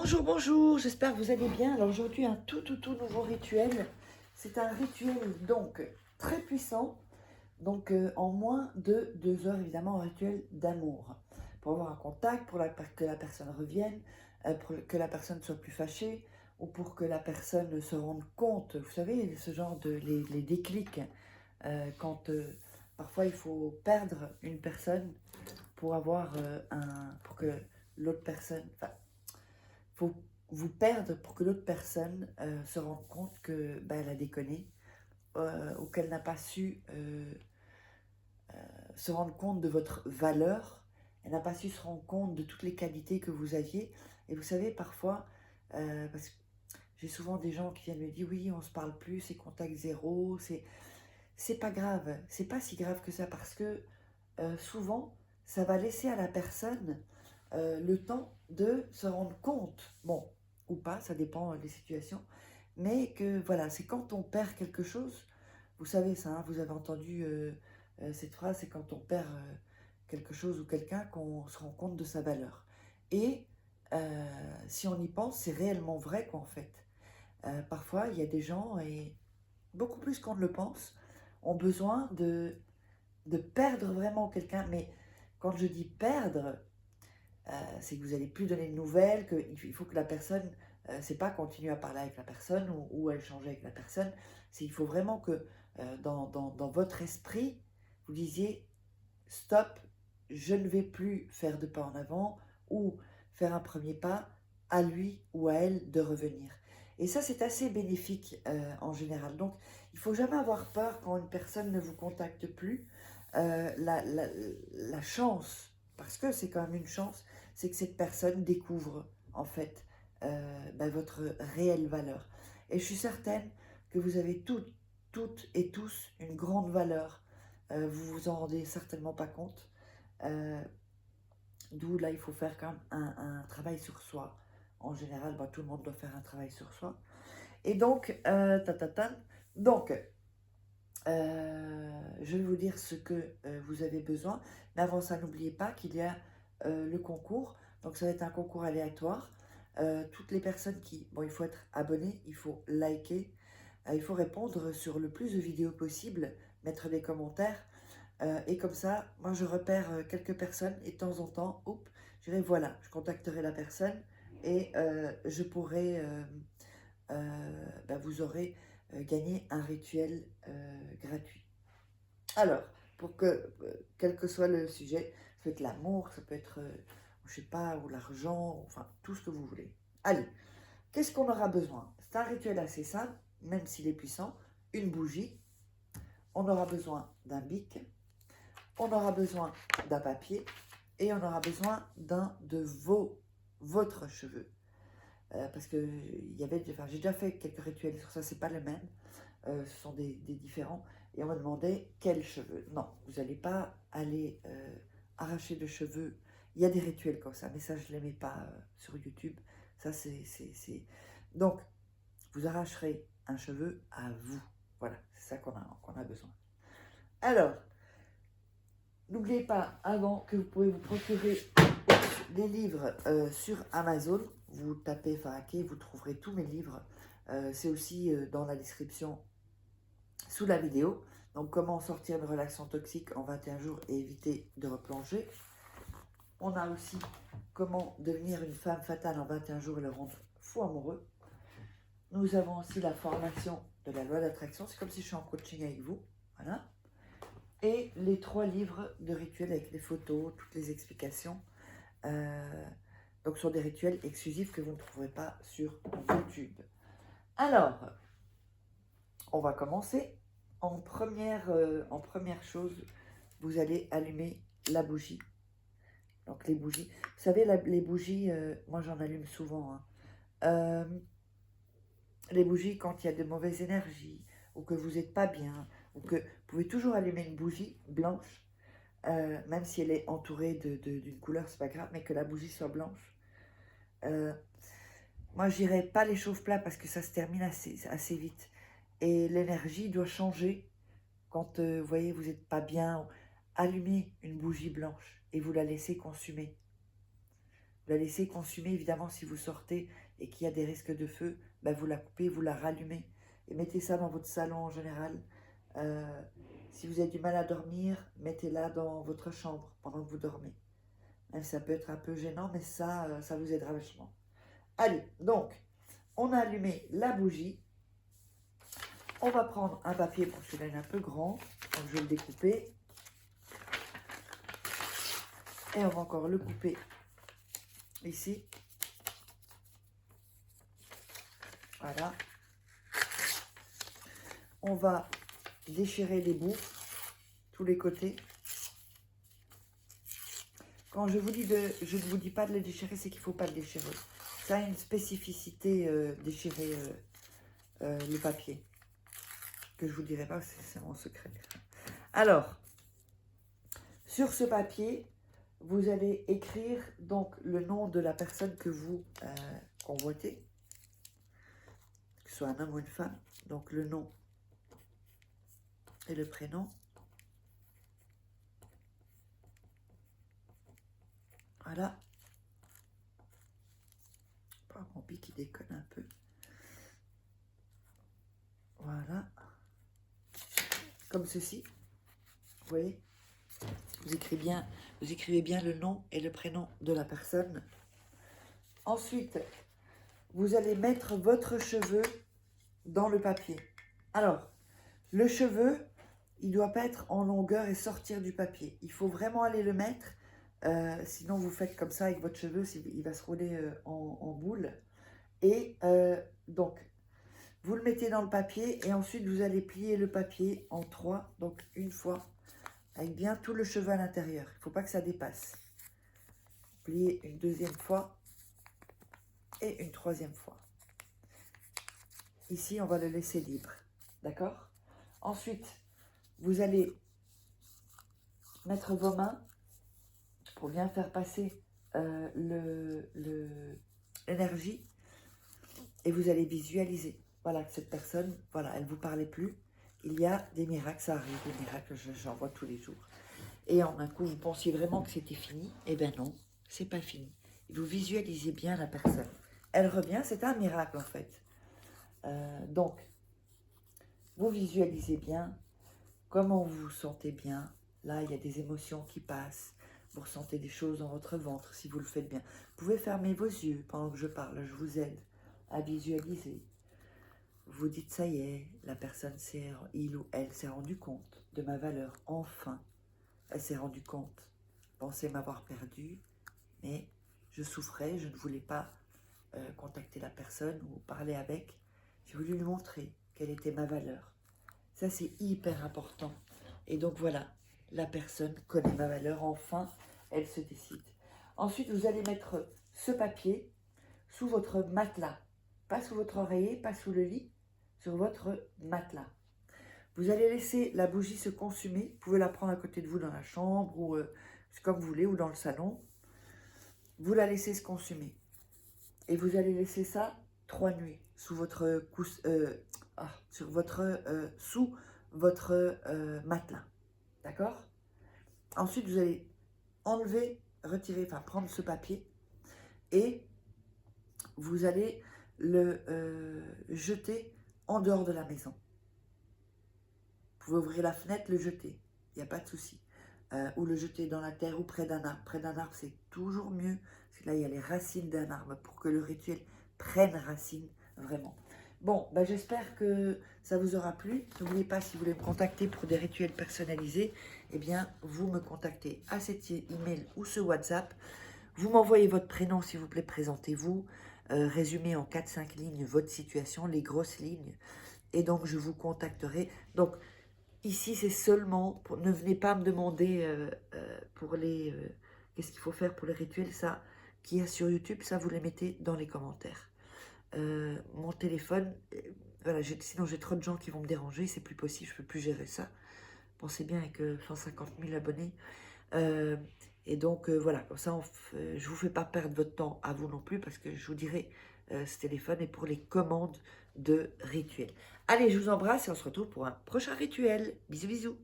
Bonjour, bonjour, j'espère que vous allez bien. Alors aujourd'hui, un tout nouveau rituel. C'est un rituel donc très puissant, donc en moins de 2 heures, évidemment, un rituel d'amour. Pour avoir un contact, que la personne revienne, pour que la personne soit plus fâchée, ou pour que la personne se rende compte. Vous savez, ce genre de les déclics, quand parfois il faut perdre une personne pour avoir pour que l'autre personne, enfin, faut vous perdre pour que l'autre personne se rende compte que elle a déconné ou qu'elle n'a pas su se rendre compte de votre valeur, elle n'a pas su se rendre compte de toutes les qualités que vous aviez. Et vous savez, parfois, parce que j'ai souvent des gens qui viennent me dire oui, on se parle plus, c'est contact zéro, c'est pas grave, c'est pas si grave que ça parce que souvent, ça va laisser à la personne le temps de se rendre compte, bon, ou pas, ça dépend des situations, mais que voilà, c'est quand on perd quelque chose, vous savez ça, hein, vous avez entendu cette phrase, c'est quand on perd quelque chose ou quelqu'un qu'on se rend compte de sa valeur. Et si on y pense, c'est réellement vrai qu'en fait, parfois il y a des gens, et beaucoup plus qu'on ne le pense, ont besoin de perdre vraiment quelqu'un, mais quand je dis perdre, c'est que vous n'allez plus donner de nouvelles, qu'il faut que la personne, c'est pas continuer à parler avec la personne ou à échanger avec la personne, c'est il faut vraiment que dans votre esprit, vous disiez stop, je ne vais plus faire de pas en avant ou faire un premier pas, à lui ou à elle de revenir. Et ça, c'est assez bénéfique en général. Donc, il ne faut jamais avoir peur quand une personne ne vous contacte plus. La chance, parce que c'est quand même une chance, c'est que cette personne découvre en fait votre réelle valeur. Et je suis certaine que vous avez toutes et tous une grande valeur. Vous vous en rendez certainement pas compte. Euh, D'où là, il faut faire quand même un travail sur soi. En général, tout le monde doit faire un travail sur soi. Et donc, donc je vais vous dire ce que vous avez besoin. Mais avant ça, n'oubliez pas qu'il y a le concours. Donc, ça va être un concours aléatoire. Toutes les personnes qui... Bon, il faut être abonné, il faut liker, il faut répondre sur le plus de vidéos possible, mettre des commentaires. Et comme ça, moi, je repère quelques personnes et de temps en temps, je dirais voilà, je contacterai la personne et je pourrai, vous aurez gagné un rituel gratuit. Alors, pour que, quel que soit le sujet, ça peut être l'amour, ça peut être, je sais pas, ou l'argent, enfin, tout ce que vous voulez. Allez, qu'est-ce qu'on aura besoin? C'est un rituel assez simple, même s'il est puissant. Une bougie, on aura besoin d'un bic, on aura besoin d'un papier et on aura besoin d'un de votre cheveux. Parce que j'ai déjà fait quelques rituels sur ça, c'est pas le même. Ce sont des différents. Et on m'a demandé quels cheveux. Non, vous n'allez pas aller arracher de cheveux. Il y a des rituels comme ça, mais ça, je ne les mets pas sur YouTube. Ça, Donc, vous arracherez un cheveu à vous. Voilà, c'est ça qu'on a besoin. Alors, n'oubliez pas, avant que vous pouvez vous procurer des livres sur Amazon, vous tapez Faraké, vous trouverez tous mes livres. C'est aussi dans la description sous la vidéo. Donc, comment sortir de relations toxiques en 21 jours et éviter de replonger. On a aussi comment devenir une femme fatale en 21 jours et le rendre fou amoureux. Nous avons aussi la formation de la loi d'attraction. C'est comme si je suis en coaching avec vous. Voilà. Et les 3 livres de rituels avec les photos, toutes les explications. Donc, sur des rituels exclusifs que vous ne trouverez pas sur YouTube. Alors, on va commencer. En première chose, vous allez allumer la bougie. Donc, les bougies. Vous savez, les bougies, moi j'en allume souvent. Hein. Les bougies, quand il y a de mauvaises énergies, ou que vous n'êtes pas bien, ou que vous pouvez toujours allumer une bougie blanche, même si elle est entourée d'une couleur, c'est pas grave, mais que la bougie soit blanche. Moi, je n'irai pas les chauffe-plats parce que ça se termine assez vite. Et l'énergie doit changer quand, vous voyez, vous n'êtes pas bien. Allumez une bougie blanche et vous la laissez consumer. la laissez consumer. Évidemment, si vous sortez et qu'il y a des risques de feu, ben vous la coupez, vous la rallumez. Et mettez ça dans votre salon en général. Si vous avez du mal à dormir, mettez-la dans votre chambre pendant que vous dormez. Même ça peut être un peu gênant, mais ça vous aidera vachement. Allez, donc, on a allumé la bougie. On va prendre un papier, pour celui-là il est un peu grand, donc je vais le découper. Et on va encore le couper ici. Voilà. On va déchirer les bouts, tous les côtés. Quand je vous dis je ne vous dis pas de le déchirer, c'est qu'il ne faut pas le déchirer. Ça a une spécificité, déchirer le papier, que je ne vous dirai pas, c'est mon secret. Alors, sur ce papier, vous allez écrire donc le nom de la personne que vous convoitez, que ce soit un homme ou une femme, donc le nom et le prénom. Voilà. Mon pic qui déconne un peu. Voilà. Comme ceci. Vous voyez, vous écrivez bien le nom et le prénom de la personne. Ensuite, vous allez mettre votre cheveu dans le papier. Alors, le cheveu, il ne doit pas être en longueur et sortir du papier. Il faut vraiment aller le mettre. Sinon, vous faites comme ça avec votre cheveu, il va se rouler en boule. Et donc, vous le mettez dans le papier et ensuite, vous allez plier le papier en 3. Donc, une fois, avec bien tout le cheveu à l'intérieur. Il ne faut pas que ça dépasse. Pliez une deuxième fois et une troisième fois. Ici, on va le laisser libre. D'accord? Ensuite, vous allez mettre vos mains pour bien faire passer l'énergie et vous allez visualiser. Voilà, que cette personne, voilà, elle ne vous parlait plus. Il y a des miracles, ça arrive, des miracles, j'en vois tous les jours. Et en un coup, vous pensiez vraiment que c'était fini. Eh bien non, c'est pas fini. Vous visualisez bien la personne. Elle revient, c'est un miracle en fait. Donc, vous visualisez bien comment vous vous sentez bien. Là, il y a des émotions qui passent. Vous ressentez des choses dans votre ventre si vous le faites bien. Vous pouvez fermer vos yeux pendant que je parle. Je vous aide à visualiser. Vous dites, ça y est, la personne, il ou elle s'est rendu compte de ma valeur. Enfin, elle s'est rendue compte. Pensait m'avoir perdu, mais je souffrais, je ne voulais pas contacter la personne ou parler avec. J'ai voulu lui montrer quelle était ma valeur. Ça, c'est hyper important. Et donc, voilà, la personne connaît ma valeur. Enfin, elle se décide. Ensuite, vous allez mettre ce papier sous votre matelas. Pas sous votre oreiller, pas sous le lit, sur votre matelas. Vous allez laisser la bougie se consumer. Vous pouvez la prendre à côté de vous dans la chambre ou comme vous voulez, ou dans le salon. Vous la laissez se consumer. Et vous allez laisser ça 3 nuits sous votre sous votre matelas. D'accord? Ensuite, vous allez enlever, retirer, enfin prendre ce papier et vous allez le jeter en dehors de la maison. Vous pouvez ouvrir la fenêtre, le jeter, il n'y a pas de souci. Ou le jeter dans la terre ou près d'un arbre. Près d'un arbre, c'est toujours mieux, parce que là, il y a les racines d'un arbre pour que le rituel prenne racine, vraiment. Bon, ben, j'espère que ça vous aura plu. N'oubliez pas, si vous voulez me contacter pour des rituels personnalisés, eh bien, vous me contactez à cet email ou ce WhatsApp. Vous m'envoyez votre prénom, s'il vous plaît, présentez-vous. Résumez en 4-5 lignes votre situation, les grosses lignes. Et donc, je vous contacterai. Donc, ici, c'est seulement, ne venez pas me demander pour les, qu'est-ce qu'il faut faire pour les rituels, ça, qu'il y a sur YouTube, ça, vous les mettez dans les commentaires. Mon téléphone, voilà, sinon j'ai trop de gens qui vont me déranger, c'est plus possible, je ne peux plus gérer ça. Pensez bien avec 150 000 abonnés. Et donc, voilà, comme ça, je ne vous fais pas perdre votre temps à vous non plus, parce que je vous dirai, ce téléphone est pour les commandes de rituels. Allez, je vous embrasse et on se retrouve pour un prochain rituel. Bisous, bisous.